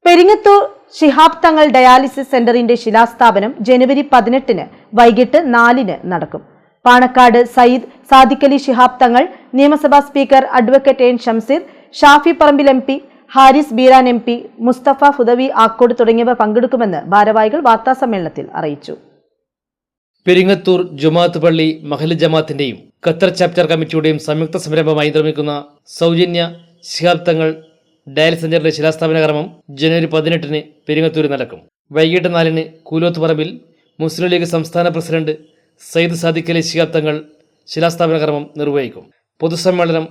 Peringathur Shihab Thangal dialysis സെന്ററിന്റെ ശിലാസ്ഥാപനം ജനുവരി 18 വൈകിട്ട് 4 നടക്കും. പാണക്കാട് സയ്യിദ് സാദിഖലി ശിഹാബ് തങ്ങൾ, നിയമസഭാ speaker advocate N Shamseer, Shafi Parambil MP, Haris Beeran MP, Musthafa Hudawi Akkode തുടങ്ങിയവർ പങ്കെടുക്കുമെന്ന് ഭാരവാഹികൾ വാർത്താസമ്മേളനത്തിൽ അറിയിച്ചു. പെരിങ്ങത്തൂർ ജുമാഅത്ത് പള്ളി മഹല്ല് ജമാഅത്തിന്റെയും ഖത്തർ ചാപ്റ്റർ കമ്മിറ്റിയുടെയും സംയുക്ത സംരംഭമായി നിർമ്മിക്കുന്ന സൗജന്യ ശിഹാബ് തങ്ങൾ ഡയാലിസിസ് സെന്ററിന്റെ ശിലാസ്ഥാപന കർമ്മം ജനുവരി 18 പെരിങ്ങത്തൂരിൽ നടക്കും. വൈകിട്ട് 4 കൂലോത്ത് പറമ്പിൽ മുസ്ലിം ലീഗ് സംസ്ഥാന പ്രസിഡന്റ് സയ്യിദ് സാദിഖലി ശിഹാബ് തങ്ങൾ ശിലാസ്ഥാപന കർമ്മം നിർവഹിക്കും. പൊതുസമ്മേളനം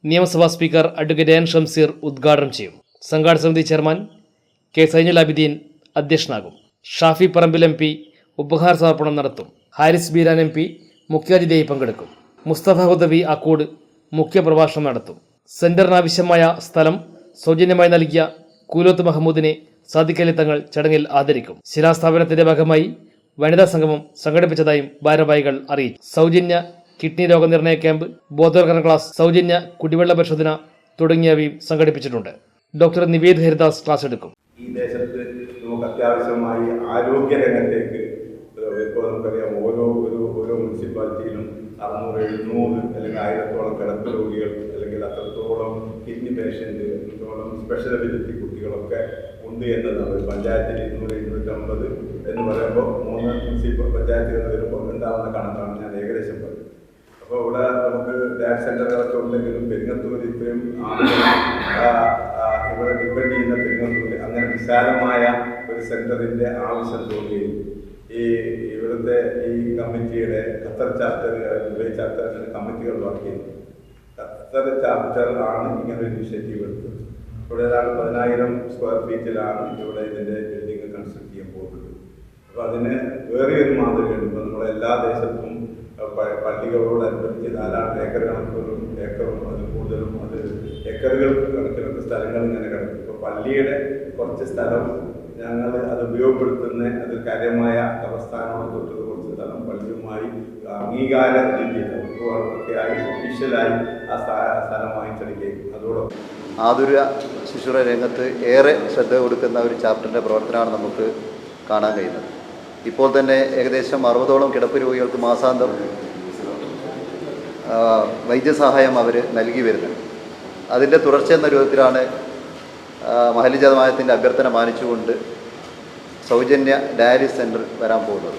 നിയമസഭാ സ്പീക്കർ അഡ്വക്കേറ്റ് എൻ ഷംസീർ ഉദ്ഘാടനം ചെയ്യും. സംഘാടക സമിതി chairman K Zainul Abideen അധ്യക്ഷനാകും. Shafi Parambil MP ഉപഹാര സമർപ്പണം നടത്തും. ഹാരിസ് ബീരാൻ MP മുഖ്യാതിഥിയായി പങ്കെടുക്കും. മുസ്തഫ ഹുദവി ആക്കോട് മുഖ്യപ്രഭാഷണം നടത്തും. സെന്ററിനാവശ്യമായ സ്ഥലം സൗജന്യമായി നൽകിയ കൂലോത്ത് മഹമ്മൂദിനെ സാദിഖലി തങ്ങൾ ചടങ്ങിൽ ആദരിക്കും. ശിലാസ്ഥാപനത്തിന്റെ ഭാഗമായി വനിതാ സംഗമം സംഘടിപ്പിച്ചതായും ഭാരവാഹികൾ അറിയിച്ചു. സൗജന്യ കിഡ്നി രോഗനിർണയ ക്യാമ്പ്, ബോധവൽക്കരണ ക്ലാസ്, സൗജന്യ കുടിവെള്ള പരിശോധന തുടങ്ങിയവയും സംഘടിപ്പിച്ചിട്ടുണ്ട്. ഡോക്ടർ നിവേദ് ഹരിദാസ് ക്ലാസ് എടുക്കും. ഈ ദേശത്ത് നമുക്ക് അത്യാവശ്യമായി ആരോഗ്യ രംഗത്തേക്ക് ഇപ്പോൾ നമുക്കറിയാം, ഓരോ മുനിസിപ്പാലിറ്റിയിലും 600, 700 അല്ലെങ്കിൽ 1000-ഓളം കിടപ്പ് രോഗികൾ അല്ലെങ്കിൽ അത്രത്തോളം കിഡ്നി പേഷ്യൻ്റ്, അത്രത്തോളം സ്പെഷ്യൽ എബിലിറ്റി കുട്ടികളൊക്കെ ഉണ്ട് എന്നതാണ്. ഒരു പഞ്ചായത്തിൽ 200, 250 എന്ന് പറയുമ്പോൾ 3 മുനിസിപ്പൽ പഞ്ചായത്തുകൾ വരുമ്പോൾ ഉണ്ടാകുന്ന കണക്കാണ് ഞാൻ ഏകദേശം പറയുന്നത്. അപ്പോൾ ഇവിടെ നമുക്ക് ഡയാലിസിസ് സെൻ്ററുകളൊക്കെ ഉണ്ടെങ്കിലും പെരിങ്ങത്തൂർ ഇത്രയും ഇവിടെ ഡിപ്പെൻഡ് ചെയ്യുന്ന പെരിങ്ങത്തൂർ അങ്ങനെ വിശാലമായ ഒരു സെൻ്ററിൻ്റെ ആവശ്യം തോന്നുകയും ഇവിടുത്തെ ഈ കമ്മിറ്റിയുടെ ഖത്തർ ചാപ്റ്റർ, ദുബായ് ചാപ്റ്റർ കമ്മിറ്റികൾ വർക്ക് ചെയ്യുന്നത്. ഖത്തർ ചാപ്റ്റർ ആണ് ഇങ്ങനെ ഒരു ഇനിഷ്യേറ്റീവ് എടുത്തത്. ഇവിടെ ഏതാണ്ട് 10,000 സ്ക്വയർ ഫീറ്റിലാണ് ഇവിടെ ഇതിൻ്റെ ബിൽഡിംഗ് കൺസ്ട്രക്ട് ചെയ്യാൻ പോകുന്നത്. അപ്പോൾ അതിന് വേറെ ഒരു മാതൃകയുണ്ട്. ഇപ്പോൾ നമ്മുടെ എല്ലാ ദേശത്തും പള്ളികളോടനുബന്ധിച്ച് ധാരാളം ഏക്കർ കണക്കുകളും ഏക്കറും അതിൽ കൂടുതലും അത് ഏക്കറുകൾ കണക്കിനൊക്കെ സ്ഥലങ്ങൾ ഇങ്ങനെ കിടക്കും. ഇപ്പോൾ പള്ളിയുടെ കുറച്ച് സ്ഥലം ഞങ്ങൾ അത് ഉപയോഗപ്പെടുത്തുന്ന അത് കാര്യമായ അവസ്ഥാനോട് തൊട്ട് കുറച്ച് സ്ഥലം പള്ളിയുമായി അംഗീകാര രീതിയിലൊക്കെയായി ഒഫീഷ്യലായി ആ സ്ഥലം വാങ്ങിച്ചെടുക്കുകയും അതോടൊപ്പം ആതുര ശുശ്രൂഷ രംഗത്ത് ഏറെ ശ്രദ്ധ കൊടുക്കുന്ന ഒരു ചാപ്റ്ററിൻ്റെ പ്രവർത്തനമാണ് നമുക്ക് കാണാൻ കഴിയുന്നത്. ഇപ്പോൾ തന്നെ ഏകദേശം 60ഓളം കിടപ്പ് രോഗികൾക്ക് മാസാന്തം വൈദ്യസഹായം അവർ നൽകി വരുന്നത്. അതിൻ്റെ തുടർച്ച എന്ന രൂപത്തിലാണ് മഹല്ല് ജമാഅത്തിൻ്റെ അഭ്യർത്ഥന മാനിച്ചുകൊണ്ട് സൗജന്യ ഡയാലിസിസ് സെൻറ്റർ വരാൻ പോകുന്നത്.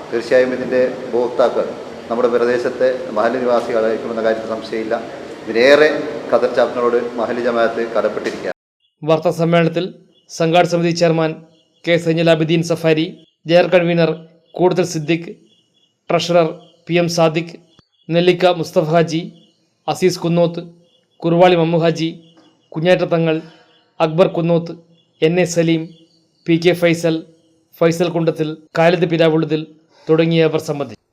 തീർച്ചയായും ഇതിൻ്റെ ഉപഭോക്താക്കൾ നമ്മുടെ പ്രദേശത്തെ മഹല്ല് നിവാസികളായിരിക്കുമെന്ന കാര്യത്തിൽ സംശയമില്ല. ഇതിലേറെ ഖത്തർ ചാപ്റ്ററിനോട് മഹല്ല് ജമാഅത്ത് കടപ്പെട്ടിരിക്കുക. വാർത്താ സമ്മേളനത്തിൽ സംഘാടക സമിതി chairman K Zainul Abideen safari, general convener കൂടുതൽ സിദ്ദിഖ്, ട്രഷറർ PM സാദിഖ്, നെല്ലിക്ക മുസ്തഫ ഹാജി, അസീസ് കുന്നോത്ത്, കുറുവാളി മമ്മു ഹാജി, കുഞ്ഞാറ്റത്തങ്ങൾ, അക്ബർ കുന്നോത്ത്, NA സലീം, PK ഫൈസൽ കുണ്ടത്തിൽ, ഖാലിദ് പിരാവുള്ളതിൽ തുടങ്ങിയവർ സംബന്ധിച്ചു.